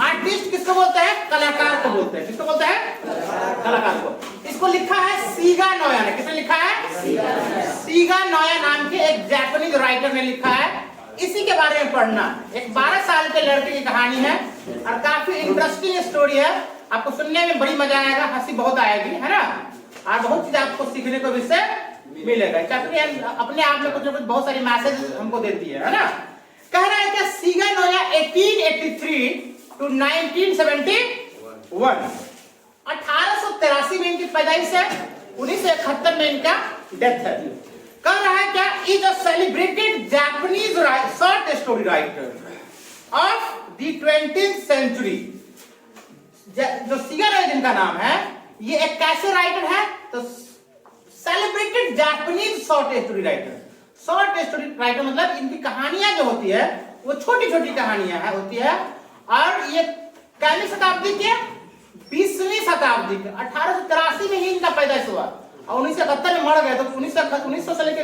Artist किसको बोलते हैं? कलाकार को बोलते हैं। किसको बोलते हैं? कलाकार को। इसको लिखा है सीगा नोया ने। किसने लिखा है? सीगा नोया नाम के एक जापानीज राइटर ने लिखा है। इसी के बारे में पढ़ना। एक 12 साल के लड़के की कहानी है और काफी इंटरेस्टिंग स्टोरी है। आपको सुनने में बड़ी मजा आएगा, हंसी बहुत आएगी, है ना, और बहुत चीज आपको सीखने को इससे मिलेगा। चैप्टर अपने आप में कुछ ना कुछ बहुत सारी मैसेज हमको देती है ना। कह रहा है कि सीगा नोया 1883 टू 1971, 1883 में इनकी पैदाइश है, 1971 में इनका डेथ है। कह रहा है क्या? Is a celebrated Japanese short story writer of the 20th century. जो सीगा नोया जिनका नाम है, ये एक कैसे राइटर है? तो celebrated Japanese short story writer. Short story writer मतलब इनकी कहानियां जो होती है वो छोटी छोटी कहानियां है होती है। और ये कितनी शताब्दी के? 20वीं शताब्दी के। 1883 में ही इनका पैदाइश हुआ और 1971 में मर गए। तो 1900 से लेकर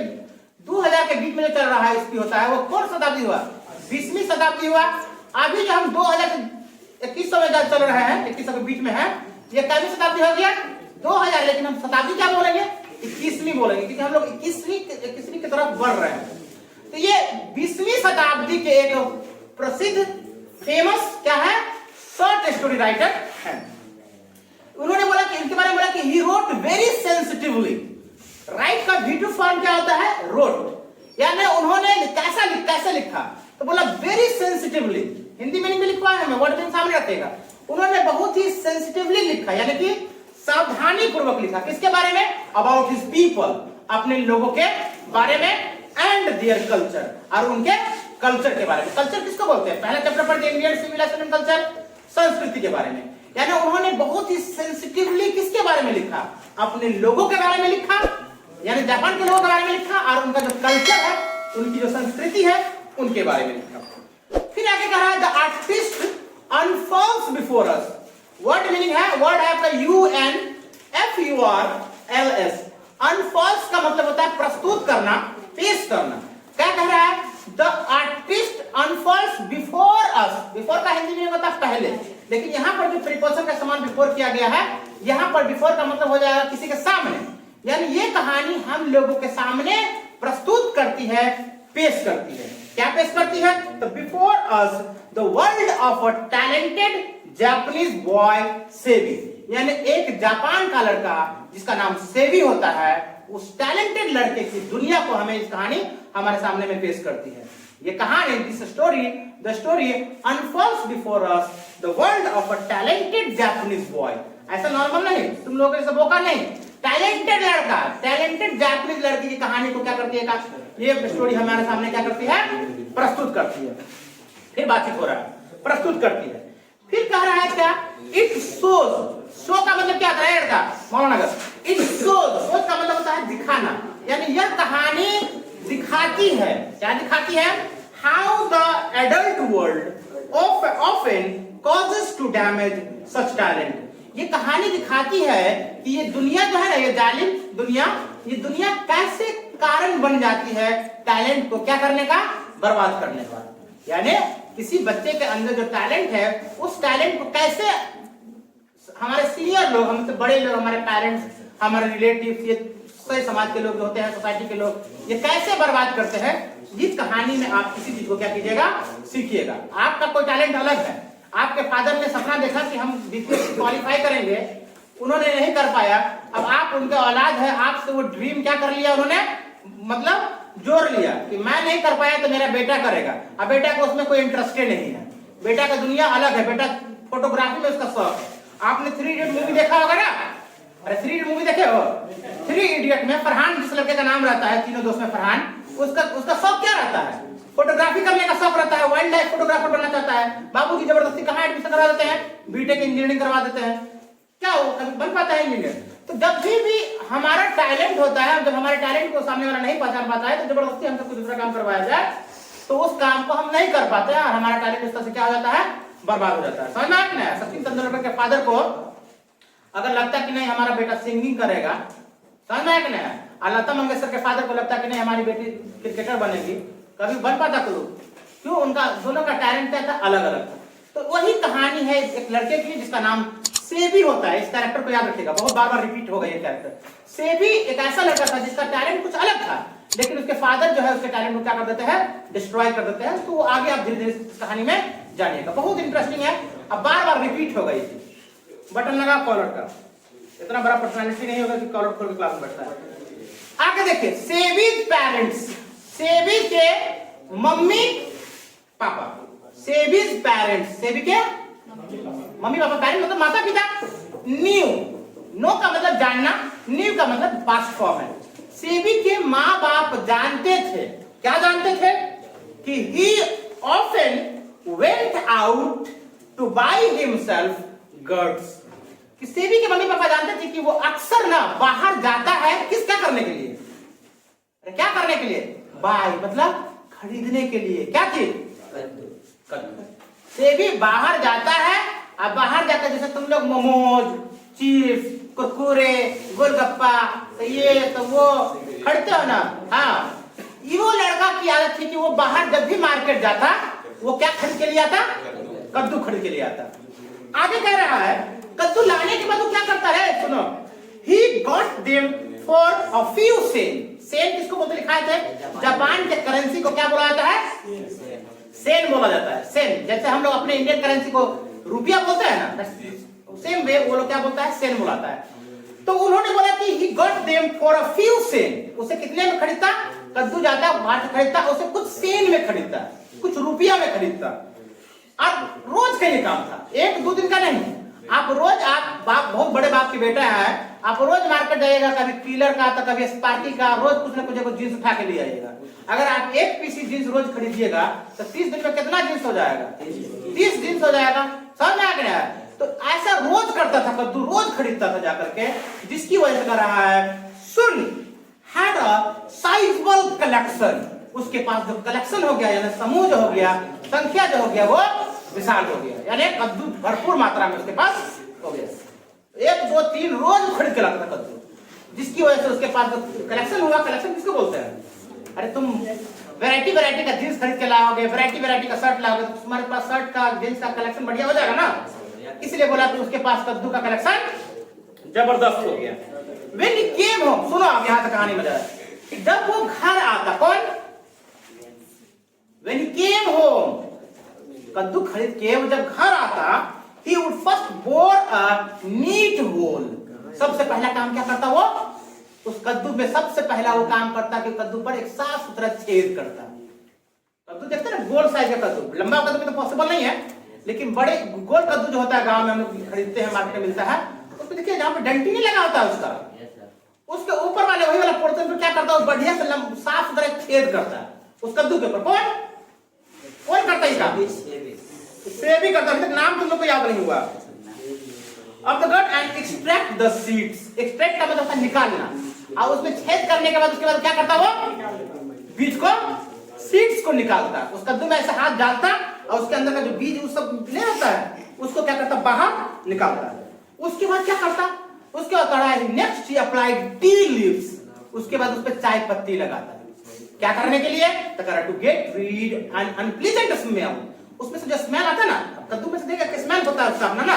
2000 के बीच में जो चल रहा है इसकी होता है वो कौन शताब्दी हुआ? 20वीं शताब्दी हुआ। अभी जो हम 2021 में चल रहे हैं, 2100 के बीच में है, ये कितनी शताब्दी हो गया? 2000। लेकिन हम शताब्दी क्या बोलेंगे? 21वीं बोलेंगे, क्योंकि हम लोग 21वीं की तरफ बढ़ रहे हैं। तो ये 20वीं शताब्दी के एक प्रसिद्ध फेमस क्या है? शॉर्ट स्टोरी राइटर है। उन्होंने बोला कि इनके बारे में बोला कि he wrote very sensitively. Right का V2 फॉर्म क्या होता है? रोट, यानी उन्होंने कैसे लिखा? तो बोला वेरी सेंसिटिवली। हिंदी में नहीं लिखवा है, मैं वर्ड में सामने रखेगा। उन्होंने बहुत ही सेंसिटिवली लिखा, यानी कि सावधानी पूर्वक लिखा। किसके बारे में? अबाउट हिज पीपल, अपने लोगों के बारे में, एंड देयर कल्चर, और उनके कल्चर के बारे में। कल्चर किसको बोलते हैं? पहला चैप्टर पढ़ते हैं इंडियन सिविलाइजेशन एंड कल्चर, संस्कृति के बारे में। यानी उन्होंने बहुत ही सेंसिटिवली किसके बारे में लिखा? अपने लोगों के बारे में लिखा, यानी जापान के लोगों के बारे में लिखा, और उनका जो कल्चर है, उनकी जो संस्कृति है, उनके बारे में लिखा। फिर आगे कहा है the artist unfurls before us. Word meaning है, वर्ड है आपका UNFURLS। अनफॉल्स का मतलब होता है प्रस्तुत करना, पेश करना। क्या कह रहा है? The artist unfurls before us. Before का हिंदी में होता है पहले, लेकिन यहां पर जो प्रीपोजिशन का समान बिफोर किया गया है, यहां पर बिफोर का मतलब हो जाएगा किसी के सामने। यानी ये कहानी हम लोगों के सामने प्रस्तुत करती है, पेश करती है। क्या पेश करती है? तो before us the world of a talented Japanese boy सेवी। यानी एक जापान का लड़का जिसका नाम सेवी होता है, उस टैलेंटेड लड़के की दुनिया को हमें इस कहानी हमारे सामने में पेश करती है। ये कहानी, this story, the story unfurls before us the world of a talented Japanese boy. ऐसा नॉर्मल नहीं, तुम लोगों के सबों का नहीं, टैलेंटेड लड़का, टैलेंटेड जापानीज लड़की की कहानी को क्या करती है? ये स्टोरी हमारे सामने क्या करती है? प्रस्तुत करती है। फिर बातचीत हो रहा है, प्रस्तुत करती है। फिर कह रहा है क्या? It shows. शो का मतलब क्या होता है लड़का? मौलाना का इट शोज। शोज का मतलब होता है दिखाना, यानी यह कहानी दिखाती है। क्या दिखाती है? How the adult world often causes to damage such talent. ये कहानी दिखाती है कि ये दुनिया जो है ना, ये जालिम दुनिया, ये दुनिया कैसे कारण बन जाती है टैलेंट को क्या करने का? बर्बाद करने का। यानी किसी बच्चे के अंदर जो टैलेंट है, उस टैलेंट को कैसे हमारे सीनियर लोग, हमसे बड़े लोग, हमारे पेरेंट्स, हमारे रिलेटिव्स, ये सही समाज के लोग जो होते हैं, सोसाइटी के लोग, ये कैसे बर्बाद करते हैं। इस कहानी में आप किसी चीज को क्या कीजिएगा? सीखिएगा। आपका कोई टैलेंट अलग है, आपके फादर ने सपना देखा कि हम बीपीएससी क्वालिफाई करेंगे, उन्होंने नहीं कर पाया। अब आप उनके औलाद है, आपसे वो ड्रीम क्या कर लिया उन्होंने? मतलब जोड़ लिया कि मैं नहीं कर पाया तो मेरा बेटा करेगा। अब बेटा को उसमें कोई इंटरेस्ट नहीं है, बेटा का दुनिया अलग है, बेटा फोटोग्राफी में उसका शौक है। आपने 3 इडियट मूवी देखा होगा ना? अरे 3 इडियट मूवी देखे हो? 3 इडियट में फरहान जिस लड़के का नाम रहता है, तीनों दोस्त में फरहान, उसका शौक क्या रहता है? फोटोग्राफी करने का शौक रहता है, वाइल्ड लाइफ फोटोग्राफर बनना चाहता है। बाबूजी जबरदस्ती कहाँ एडमिशन करवा देते हैं? बीटेक इंजीनियरिंग करवा देते हैं। क्या वो कभी बन पाता है इंजीनियर? तो जब भी हमारा टैलेंट होता है, जब हमारे टैलेंट को सामने वाला नहीं पहचान पाता है, तो जबरदस्ती हमसे कोई दूसरा काम करवाया जाए तो उस काम को हम नहीं कर पाते हैं और हमारा टैलेंट इस तरह से क्या हो जाता है? बर्बाद हो जाता है। समझ में आया ना? सचिन तेंदुलकर के फादर को अगर लगता कि नहीं हमारा बेटा सिंगिंग करेगा, समझ में आया कि नहीं, और लता मंगेशकर के फादर को लगता कि नहीं हमारी बेटी क्रिकेटर बनेगी, कभी बन पाता? क्यों? उनका दोनों का टैलेंट क्या था? अलग अलग था। तो तो वही कहानी है एक लड़के की जिसका नाम सेबी होता है। इस कैरेक्टर को याद रखिएगा, बहुत बार बार रिपीट होगा ये कैरेक्टर। सेबी एक ऐसा लड़का था जिसका टैलेंट कुछ अलग था, लेकिन उसके फादर जो है उसके टैलेंट को क्या कर देते हैं, डिस्ट्रॉय कर देते हैं। तो आगे आप धीरे धीरे इस कहानी में जानिएगा, बहुत इंटरेस्टिंग है। अब बार बार रिपीट हो गई थी। बटन लगा कॉलर का, इतना बड़ा पर्सनालिटी नहीं होगा कि कॉलर खोल के क्लास में बैठता है। आगे देखिए, सेबी पेरेंट्स, सेबी के mummy papa, SEBI parents, SEBI के मम्मी पापा, पेरेंट्स मतलब माता पिता। न्यू, नो का मतलब जानना, न्यू का मतलब पास्ट फॉर्म है। सेबी के माँ बाप जानते थे, क्या जानते थे, कि he often went out to buy himself goods। कि सेबी के मम्मी पापा जानते थे कि वो अक्सर ना बाहर जाता है, किस क्या करने के लिए, अरे क्या करने के लिए, बाय मतलब खरीदने के लिए। क्या चीज, सेबी बाहर जाता है। अब बाहर जाकर जैसे तुम लोग मोमोज, चिप्स, कुरकुरे, गोलगप्पा, तो ये तो वो खरीदते हो ना, हाँ, वो लड़का की आदत थी कि वो बाहर जब भी मार्केट जाता वो क्या खरीद के लिए आता, कद्दू खरीद के लिए आता। आगे कह रहा है कद्दू लाने के बाद वो क्या करता है, सुनो, he got them for a few sen। Sen किसको बोलते लिखा थे, जापान के करेंसी को क्या बोला जाता है, सेन बोला जाता है। सेन, जैसे हम लोग अपने इंडियन करेंसी को रुपया बोलते हैं ना, सेम वे वो लोग क्या बोलता है, सेन बुलाता है। तो उन्होंने बोला कि he got them for a few sen। उसे कितने में खरीदता, कद्दू जाता बाहर से खरीदता, उसे कुछ सेन में खरीदता, कुछ रुपया में खरीदता। अब रोज का ये काम था, एक दो दिन का नहीं। आप रोज, आप बाप बहुत बड़े बाप के बेटा है, आप रोज मार्केट जाइएगा, कभी कीलर का तो कभी स्पार्की का, रोज कुछ ना कुछ जींस उठा के ले आइएगा। अगर आप एक पीसी जींस रोज खरीदिएगा तो 30 दिन में कितना जींस हो जाएगा, 30 जींस हो जाएगा। समझ में आ गया। तो ऐसा रोज करता था, कद्दू रोज खरीदता था जाकर के, जिसकी वजह से कर रहा है सुन हैड अ साइजेबल कलेक्शन। उसके पास जो कलेक्शन हो गया, यानी समूह जो हो गया, संख्या जो हो गया, वो विशाल हो गया, यानी कद्दू भरपूर मात्रा में उसके पास हो गया। 1 2 3 रोज खरीद के लाता था कद्दू, जिसकी वजह से उसके पास कलेक्शन हुआ। कलेक्शन किसको बोलते हैं, अरे तुम वैरायटी वैरायटी का जींस खरीद के लाओगे, वैरायटी वैरायटी का शर्ट लाओगे, तो तुम्हारे पास शर्ट का जींस का कलेक्शन बढ़िया हो जाएगा ना। इसलिए बोला कि उसके पास कद्दू का कलेक्शन जबरदस्त हो गया। When he came home, सुनो आप यहां तक कहानी मजा है। जब वो घर आता, कौन, When he came home, कद्दू खरीद के वो जब घर आता, he would first bore a neat hole। सबसे पहला काम क्या करता वो, उस कद्दू में सबसे पहला वो काम करता कि कद्दू पर एक साफ सुथरा छेद करता। कद्दू देखते हैं ना, गोल साइज का कद्दू, लंबा कद्दू में तो पॉसिबल नहीं है, लेकिन बड़े गोल कद्दू जो होता है गांव में हम लोग खरीदते हैं, मार्केट में मिलता है, उसको देखिए जहां पे डंटी नहीं लगा होता है उसका, उसके ऊपर वाले वही वाला पोर्शन पे क्या करता है, बढ़िया से साफ सुथरा छेद करता है उस कद्दू के ऊपर। कौन करता है इसका, सेबी करता है। नाम तुम लोग को याद नहीं हुआ। अब the gut and extract the seeds. Extract का मतलब निकालना, और उसमें छेद करने के बाद उसके बाद क्या करता वो, बीज को, सीड्स को निकालता, उस कद्दू में ऐसे हाथ डालता और उसके अंदर का जो बीज उस सब ले रहता है उसको क्या करता, बाहर निकालता। उसके बाद क्या करता, उसके बाद करा है नेक्स्ट ही अप्लाइड टी लीव्स। उसके बाद उस पर चाय पत्ती लगाता है, क्या करने के लिए, तो करा to get rid an unpleasant smell. उसमें से जो स्मेल आता है ना, कद्दू में से देखा कि स्मेल होता है उसका अपना ना,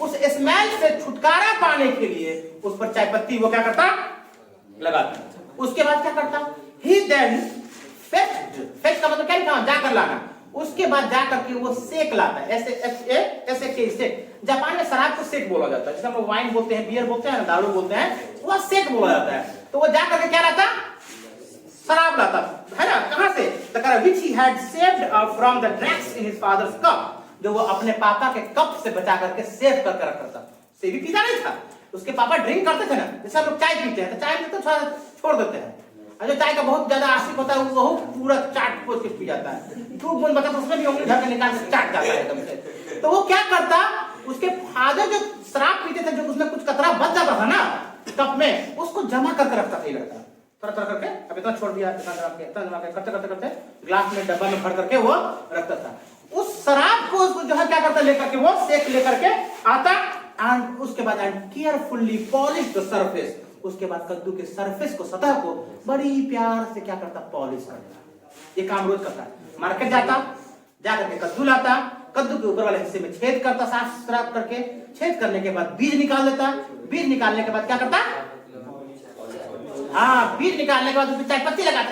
उस स्मेल से छुटकारा पाने के लिए उस पर चाय पत्ती वो क्या करता, लगाता। उसके बाद क्या करता, ही देन फेच्ड, फेच का मतलब क्या लिखा, जाकर लाना। उसके बाद जाकर के वो सेक लाता है, ऐसे के सेक। जापान में शराब को सेक बोला जाता है, जैसे हम लोग वाइन बोलते हैं, बियर बोलते हैं, दारू बोलते हैं, वो सेक बोला जाता है। तो वो जाकर के क्या लाता, शराब लाता है ना। कहां से, which he had saved from the dregs in his father's cup। जो वो अपने पापा के कप से बचा करके सेव करके रखता था। सेवी पीता नहीं था, उसके पापा ड्रिंक करते थे ना, जैसे हम लोग चाय पीते हैं तो चाय में तो थोड़ा छोड़ देते हैं, और जो चाय का बहुत ज्यादा आशिक होता है वो पूरा चाट पोच के पी जाता है, धूप बूंद बता तो उसमें भी उंगली ढक के निकाल के चाट जाता है एकदम से। तो वो क्या करता, उसके फादर जो शराब पीते थे, जो उसमें कुछ कतरा बच जाता था ना कप में, उसको जमा करके रखता था ये लड़का, तरह करके। अब इतना छोड़ दिया, इतना करते करते करते ग्लास में, डब्बा में भर करके वो रखता था। उस शराब को उसको जो है क्या करता, लेकर के वो सेक लेकर के आता, एंड उसके बाद and carefully polish the surface. उसके बाद कद्दू के सरफेस को, सतह को बड़ी प्यार से क्या करता, पॉलिश करता। ये काम रोज करता। मार्केट जाता, जाकर के कद्दू लाता, कद्दू के ऊपर वाले हिस्से में छेद करता, साफ सुथरा करके। छेद करने के बाद बीज निकाल देता। बीज निकालने के बाद क्या करता? हाँ, बीज निकालने के बाद उसमें चाय पत्ती लगाता।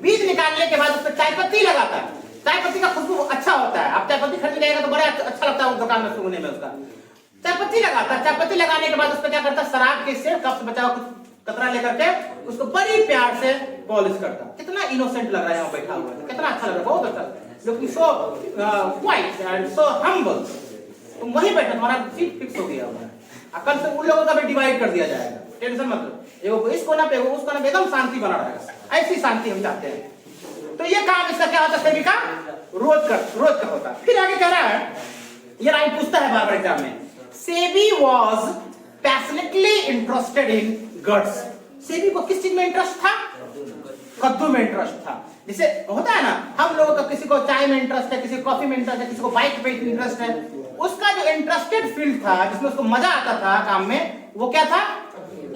बीज निकालने के बाद उसमें चाय पत्ती लगाता है। चाय पत्ती का खुशबू अच्छा होता है। आप चाय पत्ती खरीदने जाएगा तो बड़ा अच्छा लगता है उस दुकान में सूंघने में उसका। चाय पत्ती लगाता है। चाय पत्ती लगाने के बाद उसमें क्या करता है? शराब के से कप से बचा हुआ कुछ कतरा लेकर के उसको बड़ी प्यार से पॉलिश करता। कितना इनोसेंट लग रहा है यहाँ बैठा हुआ है, कितना अच्छा लग रहा है, बहुत अच्छा। Looking so quiet and so humble. तुम वहीं बैठे, तुम्हारा सीट फिक्स हो गया हुआ है। कल से उन लोगों का भी डिवाइड कर दिया जाएगा, टेंशन मत लो। एगो इस कोना पे, एगो उस कोना पे, एकदम शांति बना रहेगा। ऐसी शांति हम चाहते हैं। तो ये काम इसका क्या होता है? सेबी का रोज का होता है। फिर आगे कह रहा है, ये लाइन पूछता है बार बार एग्जाम में, SEBI was passionately interested in guts. SEBI को किस चीज में इंटरेस्ट था? कद्दू में इंटरेस्ट था। जैसे होता है ना, हम लोगों का किसी को चाय में इंटरेस्ट है, किसी को कॉफी में इंटरेस्ट है, किसी को बाइक पे इंटरेस्ट है। उसका जो इंटरेस्टेड फील्ड था, जिसमें उसको मजा आता था काम में, वो क्या था?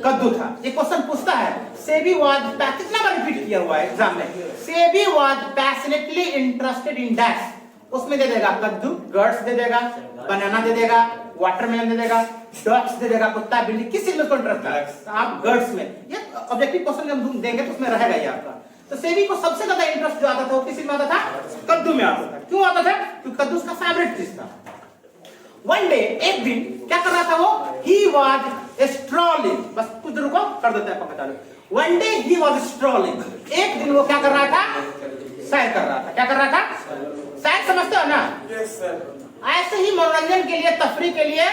कद्दू था। ये क्वेश्चन पूछता है, सेबी वाज, कितना बार रिपीट किया हुआ है एग्जाम में, SEBI was passionately interested in dash. उसमें दे देगा कद्दू, गर्ड्स दे देगा, बनाना दे देगा, वाटरमेलन दे देगा, डॉग्स दे देगा, कुत्ता बिल्ली, किस चीज में उसको इंटरेस्ट है? आप गर्ड्स में। ये ऑब्जेक्टिव क्वेश्चन जब हम देंगे तो उसमें रहेगा ये आपका। तो सेबी को सबसे ज्यादा इंटरेस्ट जो आता था वो किस चीज में आता था? कद्दू में आता था। क्यों आता था? क्योंकि कद्दू उसका फेवरेट चीज था। वन डे, एक दिन क्या कर रहा था वो? He was strolling. बस कुछ देर रुको, कर देते हैं पंखा चालू। One day he was strolling. एक दिन वो क्या कर रहा था? सैर कर रहा था। क्या कर रहा था? सैर, समझते हो ना? Yes sir. ऐसे ही मनोरंजन के लिए, तफरीह के लिए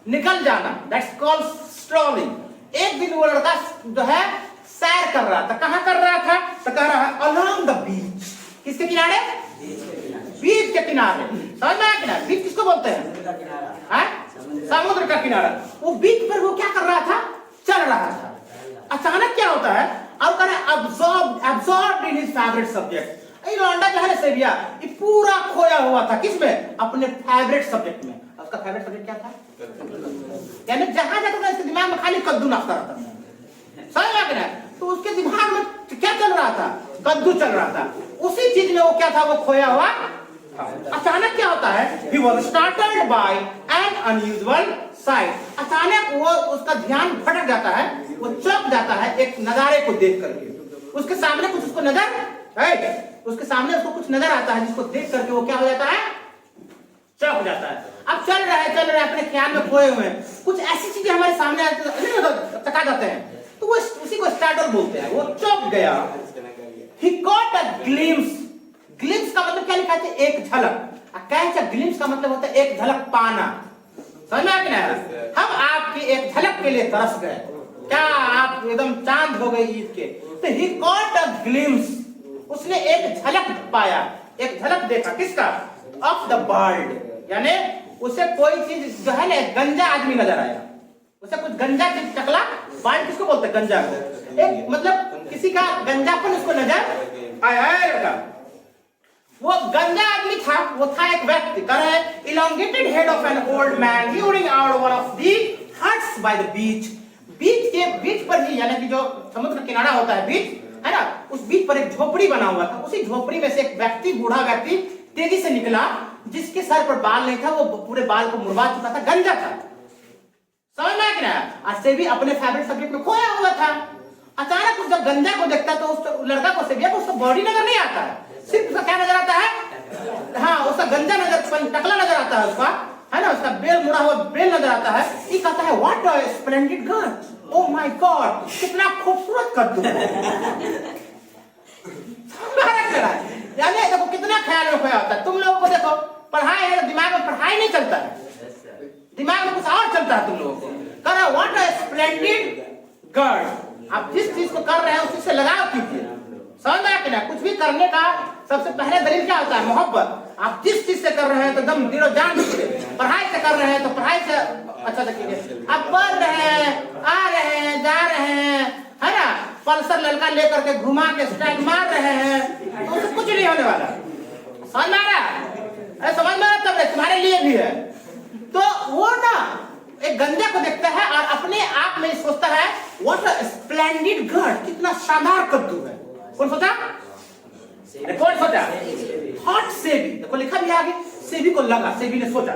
निकल जाना, दैट्स कॉल्ड स्ट्रॉलिंग। एक दिन वो लड़का जो है सैर कर रहा था। कहां कर रहा था? तो कह रहा है अलोंग द बीच। किसके किनारे? बीच के किनारे। समझ में आया कि ना? बीच किसको बोलते हैं? समुद्र का किनारा। वो बीच पर वो क्या कर रहा था? चल रहा था। अचानक क्या होता है? अब कह रहा है absorbed in his favorite subject। लौंडा जो है ना सेबिया, ये पूरा खोया हुआ था किसमें? अपने फेवरेट सब्जेक्ट में। उसका फेवरेट सब्जेक्ट क्या था? यानी जहां जाता था इसके दिमाग में खाली कद्दू नाचता रहता था। समझ में आ गया? तो उसके दिमाग में क्या चल रहा था? कद्दू चल रहा था। उसी चीज में वो क्या था? वो खोया हुआ। अचानक क्या होता है? He was startled by an unusual sight। अचानक वो, उसका ध्यान भटक जाता है, वो चौंक जाता है एक नजारे को देख करके। उसके सामने कुछ उसको उसके सामने उसको कुछ नजर आता है, जिसको देख करके वो क्या हो जाता है? चौंक जाता है। अब चल रहा है अपने ख्याल में खोए हुए हैं, कुछ ऐसी चीजें हमारे सामने चका जाते हैं, तो वो उसी को स्टार्टल बोलते हैं। वो चौंक गया। He caught a glimpse। Glimpse का मतलब क्या लिखा है? एक झलक। ग्लिम्स का मतलब होता है एक झलक पाना। समझ में आ गया? हम आपकी एक झलक के लिए तरस गए। क्या आप एकदम चांद हो गए ईद के? तो he caught a glimpse। उसने एक झलक पाया, एक झलक देखा। किसका? Of the bird. यानी उसे कोई चीज जो है ना, गंजा आदमी नजर आया। उसे कुछ गंजा चीज टकला। बर्ड किसको बोलते हैं? गंजा को। एक मतलब किसी का गंजापन उसको नजर आया। वो गंजा आदमी था। वो था एक व्यक्ति। कह रहे हैं elongated head of an old man hearing out one of the huts by the beach। बीच पर ही, यानी कि जो समुद्र किनारा होता है, बीच है ना, उस बीच पर एक झोपड़ी बना हुआ था। उसी झोपड़ी में से एक व्यक्ति, बूढ़ा व्यक्ति तेजी से निकला, जिसके सर पर बाल नहीं था। वो पूरे बाल को मुड़वा चुका था, गंजा था। समझ में आ गया? आज से भी अपने फेवरेट सब्जेक्ट में खोया हुआ था। अचानक उस जब गंजा को देखता है तो उस लड़का को सेबिया को उसका बॉडी नजर नहीं आता है, सिर्फ उसका क्या नजर आता है? हाँ, उसका गंजा नजर, टकला नजर आता है उसका, है ना, उसका बेल मुड़ा हुआ बेल नजर आता है। ये कहता है what a splendid girl, oh my God, कितना खूबसूरत कद्दू। यानी देखो कितना ख्याल में खोया होता है। तुम लोगों को देखो, पढ़ाई है तो दिमाग में पढ़ाई नहीं चलता है, दिमाग में कुछ और चलता है। तुम लोगों को कह रहा व्हाट अ स्प्लेंडिड गर्ल। आप जिस चीज को कर रहे हैं उसी से लगाव कीजिए। समझ में आया? कुछ भी करने का सबसे पहले दलील क्या होता है? मोहब्बत। आप जिस चीज से कर रहे हैं तो दम दिलो जान दीजिए। पढ़ाई से कर रहे हैं तो पढ़ाई से अच्छा से कीजिए। आप पढ़ रहे हैं, आ रहे हैं, जा रहे हैं, है ना, पल्सर लड़का लेकर के घुमा के स्टाइल मार रहे हैं, तो उससे कुछ नहीं होने वाला। समझ में आ रहा है? अरे समझ में आ रहा है? तुम्हारे लिए भी है। तो वो ना एक गंजा को देखता है और अपने आप में सोचता है व्हाट अ स्प्लेंडिड गर्ल, कितना शानदार कद्दू है। कौन सोचा? कौन सोचा? थॉट सेबी, देखो लिखा भी आगे, सेबी को लगा, सेबी ने सोचा,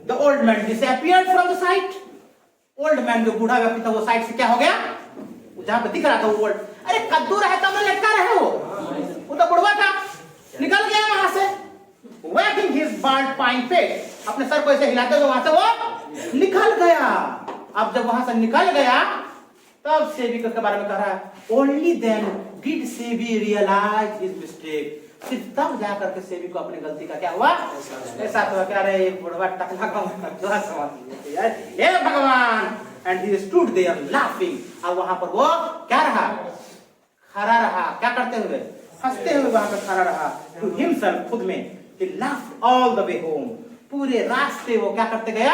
the old man disappeared from the site, old man जो बूढ़ा व्यक्ति था वो साइट से क्या हो गया, जहां पे दिख रहा था वो, अरे कद्दू रहे तो मैं लटका रहे वो तो बुढ़वा था, निकल गया वहां से, waving his bald pine peak, अपने सर को ऐसे हिलाते हुए वहां से वो निकल गया। अब जब वहां से निकल गया तब सेबी के बारे में कह रहा है, only then did Seibei realise his mistake, सिर्फ तब जा करके सेबी को अपनी गलती का क्या हुआ, ऐसा हुआ क्या, अरे बुढ़वा टकला का समझ यार, हे भगवान, and he stood there laughing, अब वहां पर वो क्या रहा, खड़ा रहा, क्या करते हुए, हंसते हुए वहां पर खड़ा रहा, टू हिमसेल्फ, खुद में, he laughed all the way home, पूरे रास्ते वो क्या करते गया,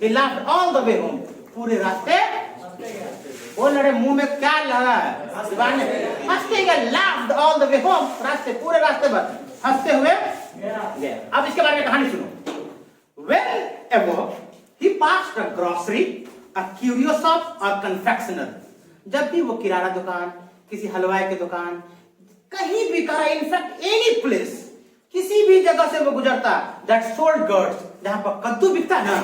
he laughed all the way home, पूरे रास्ते, वो लड़े मुंह में क्या लगा है, हंसते गए, laughed all the way home, रास्ते, पूरे रास्ते पर हंसते हुए गया। अब इसके बारे में कहानी सुनो, wherever he passed a grocery, a curio shop or confectioner, जब भी वो किराना दुकान, किसी हलवाई की दुकान, कहीं भी करा, इनफैक्ट एनी प्लेस, किसी भी जगह से वो गुजरता, दैट सोल्ड गर्ड्स, जहां पर कद्दू बिकता ना,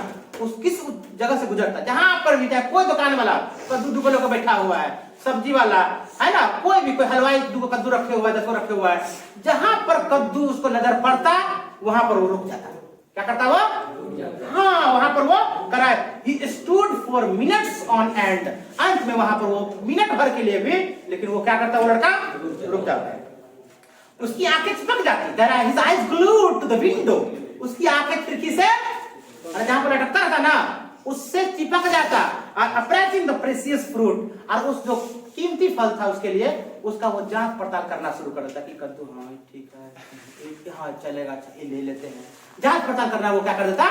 उस किस जगह से गुजरता, जहां पर भी, चाहे कोई दुकान वाला कद्दू दुकान लेकर बैठा हुआ है, सब्जी वाला है ना, कोई भी, कोई हलवाई कद्दू रखे हुआ है, 10 रखे हुआ है, जहां पर कद्दू उसको नजर पड़ता वहां पर वो रुक जाता, क्या करता वो, हाँ वहां पर वो कराए, he stood for minutes on end, अंत में वहां पर वो मिनट भर के लिए भी, लेकिन वो क्या करता, वो लड़का रुक जाता है, उसकी आंखें चिपक जाती, his eyes glued to the window, उसकी आंखें खिड़की से, जहां पर लटकता रहता ना, उससे चिपक जाता, approaching the precious fruit, और उस जो कीमती फल था उसके लिए, उसका वो जांच पड़ताल करना शुरू कर देता कि कद्दू हाँ ठीक है, हाँ चलेगा, अच्छा ले लेते हैं, जांच पड़ताल करना वो क्या कर देता,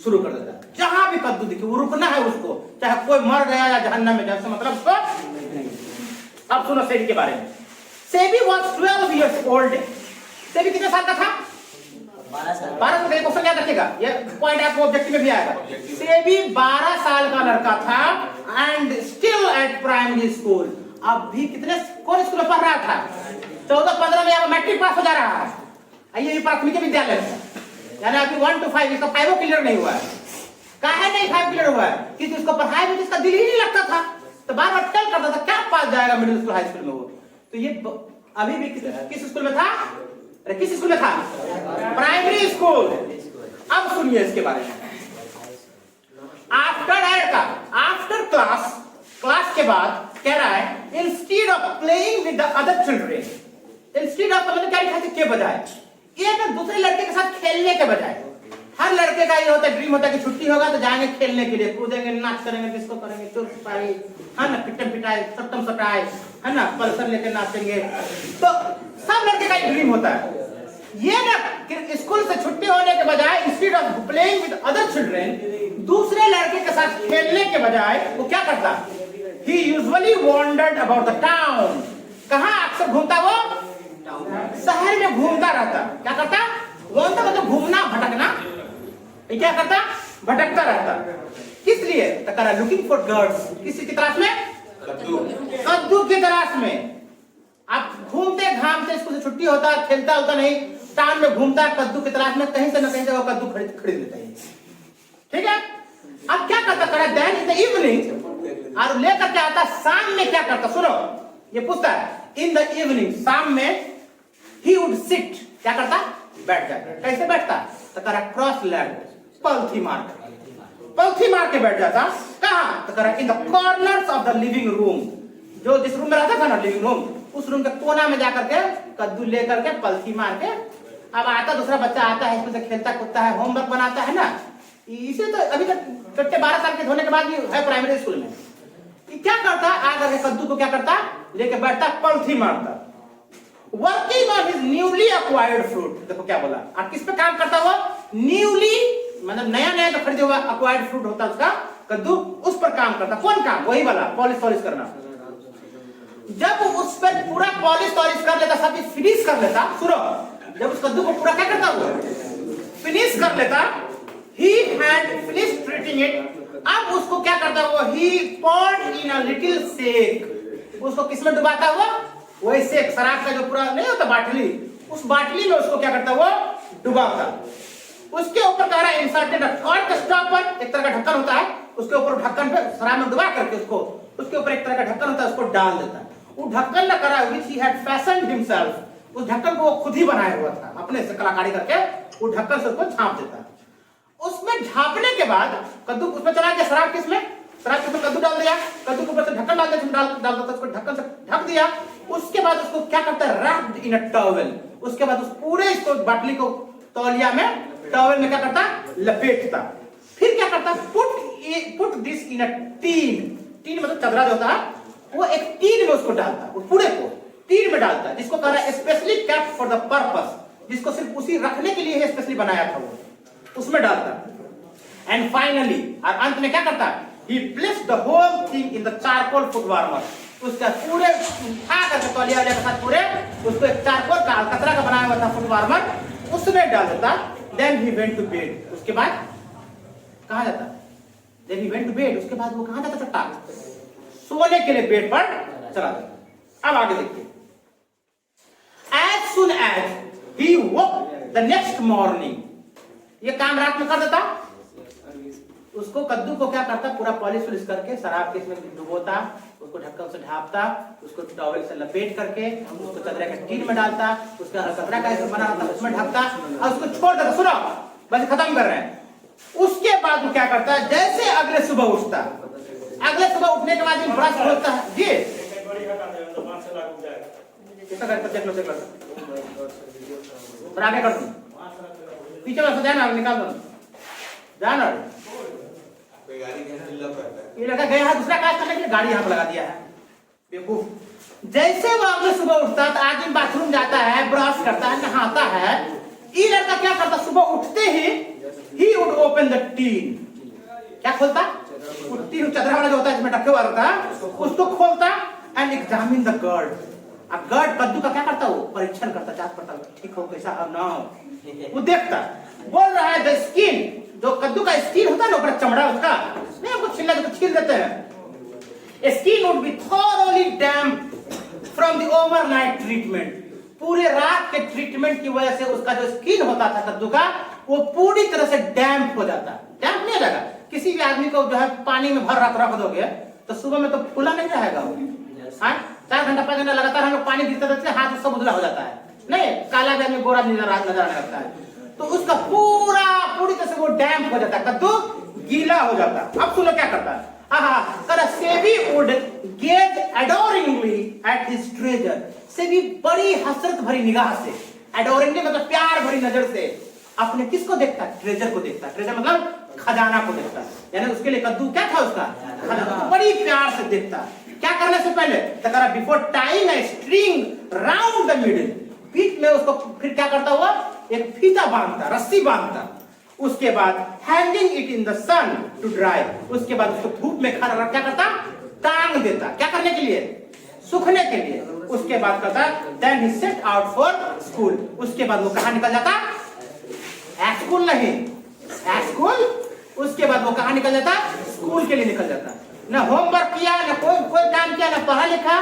शुरू कर देता, जहां भी कद्दू दिखे वो रुकना है उसको, चाहे कोई मर गया या जहन्नम में, जैसे मतलब उसको नहीं। अब सुनो सेबी के बारे में, SEBI was 12 years old, SEBI कितने साल का था, 12 साल, क्वेश्चन याद रखिएगा, ये पॉइंट आपको ऑब्जेक्टिव में भी आएगा, सेबी 12 साल का लड़का था, and still at primary school, अब भी कितने, कौन स्कूल में पढ़ रहा था, 14-15 में मैट्रिक पास हो जा रहा है, ये प्राथमिक विद्यालय है, यानी अभी 1 to 5, इसका 5 क्लियर नहीं हुआ है, काहे नहीं 5 क्लियर हुआ है, क्योंकि उसको पढ़ाई में जिसका दिल ही नहीं लगता था, तो बार बार टेल करता था, क्या पास जाएगा मिडिल स्कूल हाई स्कूल में वो, तो ये अभी भी किस स्कूल में था, अरे किस स्कूल में था, प्राइमरी स्कूल। अब सुनिए इसके बारे में, आफ्टर एड का, आफ्टर क्लास के बाद कह रहा है, instead of playing with the other children, instead of मतलब क्या लिखा है के बजाय, ये ना दूसरे लड़के के साथ खेलने के बजाय, हर लड़के का ये होता है, ड्रीम होता है कि छुट्टी होगा तो जाएंगे खेलने के लिए, कूदेंगे, नाच करेंगे, डिस्को करेंगे, चोर पाई, है ना, पिटम पिटाई, सट्टम सटाई, है ना, पल्सर लेके नाचेंगे, तो सब लड़के का ड्रीम होता है। ये ना स्कूल से छुट्टी होने के बजाय, instead of playing with other children, दूसरे लड़के के साथ खेलने के बजाय वो क्या करता, he usually wandered about the town, कहां अक्सर घूमता वो, शहर में घूमता रहता, क्या करता, वांडर मतलब घूमना, भटकना, क्या करता, भटकता रहता, किस लिए, तो करा लुकिंग फॉर गर्ल्स, किसी की तलाश में, कद्दू की तलाश में, आप घूमते घामते, स्कूल से छुट्टी होता, खेलता होता नहीं, टाउन में घूमता कद्दू की तलाश में, कहीं से न कहीं से वो कद्दू खरीद लेता है, ठीक है। अब क्या करता, करा देन इन द इवनिंग, और लेकर के आता, शाम में क्या करता, सुनो ये पूछता है, इन द इवनिंग, शाम में, he would sit, क्या करता, बैठ जाता, कैसे बैठता, तो करा क्रॉस लेग, पलथी मार के बैठ जाता, कहां, तो करा in the corners of the living room, जो जिस रूम में रहता था ना लिविंग रूम, उस रूम के कोना में जाकर के कद्दू लेकर के पलथी मार के, अब आता दूसरा बच्चा आता है, इसमें से खेलता कूदता है, होमवर्क बनाता है ना, इसे तो अभी तक 12 साल के होने के बाद भी है प्राइमरी स्कूल में, क्या करता, आकर के कद्दू को क्या करता, लेके बैठता, पलथी मारता, working on his newly acquired fruit, देखो क्या बोला, आप किस पे काम करता हुआ, न्यूली मतलब नया जो खरीदे हुआ अक्वायर्ड फ्रूट होता उसका कद्दू, उस पर काम करता, कौन काम, वही वाला पॉलिश करना, जब उस पर पूरा पॉलिश कर लेता, सब चीज फिनिश कर लेता, सुनो, जब उस कद्दू को पूरा क्या करता वो फिनिश कर लेता, he had finished treating it, अब उसको क्या करता वो, he poured in a little shake, उसको किसमें डुबाता हुआ, वही शेक, शराब का जो पूरा नहीं होता बाटली, उस बाटली में उसको क्या करता वो डुबाता। उसके ऊपर कह रहा है इंसर्टेड कॉर्क स्टॉपर, एक तरह का ढक्कन होता है, उसके ऊपर ढक्कन पे शराब में डुबा करके उसको, उसके ऊपर एक तरह का ढक्कन होता है, उसको डाल देता है। वो ढक्कन ना करा which he had fashioned himself, उस ढक्कन को वो खुद ही बनाया हुआ था, अपने से कलाकारी करके वो ढक्कन से उसको झांप देता है। उसमें झांपने के बाद कद्दू उसमें चला गया, शराब किसमें, शराब के ऊपर कद्दू डाल दिया, कद्दू के ऊपर से ढक्कन डाल दिया, डाल देता, उसको ढक्कन से ढक दिया। उसके बाद उसको क्या करता है, रैप्ड इन अ टॉवेल, उसके बाद उस पूरे इसको बाटली को तौलिया में, टॉवेल में क्या करता, लपेटता। फिर क्या करता, put this in a tin, tin मतलब चदरा जो होता है, वो एक टीन में उसको डालता, वो पूरे को टीन में डालता, जिसको कह रहा है specially kept for the purpose, जिसको सिर्फ उसी रखने के लिए स्पेशली बनाया था वो, उसमें डालता। एंड फाइनली, और अंत में क्या करता, he placed the whole thing in the charcoal foot warmer, उसका पूरे उठा करके तौलिया वाले के साथ पूरे उसको एक चारकोल का अलकतरा का बनाया हुआ था फुट वार्मर, उसमें डाल देता। Then he went to bed, उसके बाद कहां जाता, then he went to bed, उसके बाद वो कहां जाता, चट्टा सोने के लिए बेड पर चला जाता। अब आगे देखिए, as soon as he woke the next morning, ये काम रात में कर देता, उसको कद्दू को क्या करता, पूरा पॉलिश वॉलिश करके शराब के इसमें डुबोता, उसको ढक्कन से ढापता, उसको टॉवेल से लपेट करके उसको चदरा के टीन में डालता, उसका अलकतरा का इसमें बना रहता उसमें ढकता और उसको छोड़ देता। सुनो बस खत्म कर रहे हैं। उसके बाद वो क्या करता है, जैसे अगले सुबह उठता, अगले सुबह उठने के बाद ब्रश खोलता है जी, आगे कर दो, पीछे बस जाना, निकाल दो जाना, ये लड़का गया है दूसरा काम करने के लिए, गाड़ी यहाँ पर लगा दिया है बेवकूफ। जैसे वो अगले सुबह उठता है, आदमी बाथरूम जाता है, ब्रश करता है, नहाता है, ये लड़का क्या करता, सुबह उठते ही he would open the tin, क्या खोलता, टीन चदरा वाला जो होता है इसमें ढके हुआ रहता है, उसको खोलता एंड एग्जामिन द गर्ड। अब गर्ड कद्दू का क्या करता, वो परीक्षण करता, जांच पड़ता, ठीक हो कैसा और ना हो, वो देखता। बोल रहा है द स्किन, जो कद्दू का स्किन होता है ना, ऊपर चमड़ा उसका, नहीं हमको छीलना तो छील देते हैं। Skin would be thoroughly damp from the overnight treatment, पूरे रात के ट्रीटमेंट की वजह से उसका जो स्किन होता था कद्दू का, वो पूरी तरह से डैम्प हो जाता। डैम्प नहीं हो जाएगा, किसी भी आदमी को जो है पानी में भर रख दोगे तो सुबह में तो फूला नहीं रहेगा वो, 4 घंटा 5 घंटा लगातार हम लोग पानी गिरते रहते हैं, हाथ सब उजला हो जाता है, नहीं काला भी आदमी गोरा नजर आने लगता है, तो उसका पूरी तरह से वो डैम्प हो जाता है, कद्दू गीला हो जाता है। अब सुनो क्या करता है, Sebi would gaze adoringly at his treasure, Sebi बड़ी हसरत भरी निगाह से, एडोरिंगली मतलब प्यार भरी नजर से अपने किसको देखता, ट्रेजर को देखता, ट्रेजर मतलब खजाना को देखता, यानी उसके लिए कद्दू क्या था, उसका खजाना, बड़ी प्यार से देखता। क्या करने से पहले, before tying a string round the middle, बीच में उसको फिर क्या करता हुआ, एक फीता बांधता, रस्सी बांधता, उसके बाद hanging it in the sun to dry, उसके बाद उसको धूप में खड़ा क्या करता, टांग देता, क्या करने के लिए, सूखने के लिए। उसके बाद करता then he set out for school, उसके बाद वो कहां निकल जाता, स्कूल नहीं, स्कूल, उसके बाद वो कहां निकल जाता, स्कूल के लिए निकल जाता। ना होमवर्क किया, ना कोई काम किया, ना पढ़ा लिखा,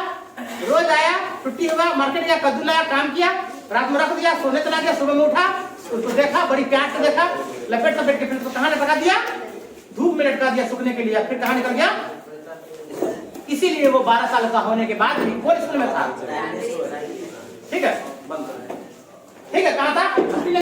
रोज आया, छुट्टी हुआ, मार्केट गया, कद्दू लाया, काम किया, रात में रख दिया, सोने चला गया, सुबह में उठा, उसको देखा, बड़ी प्यार से देखा, लपेट के फिर उसको कहां लटका दिया, धूप में लटका दिया सूखने के लिए, फिर कहां निकल गया। इसीलिए वो 12 साल का होने के बाद भी कौन स्कूल में था, ठीक है, कहां था।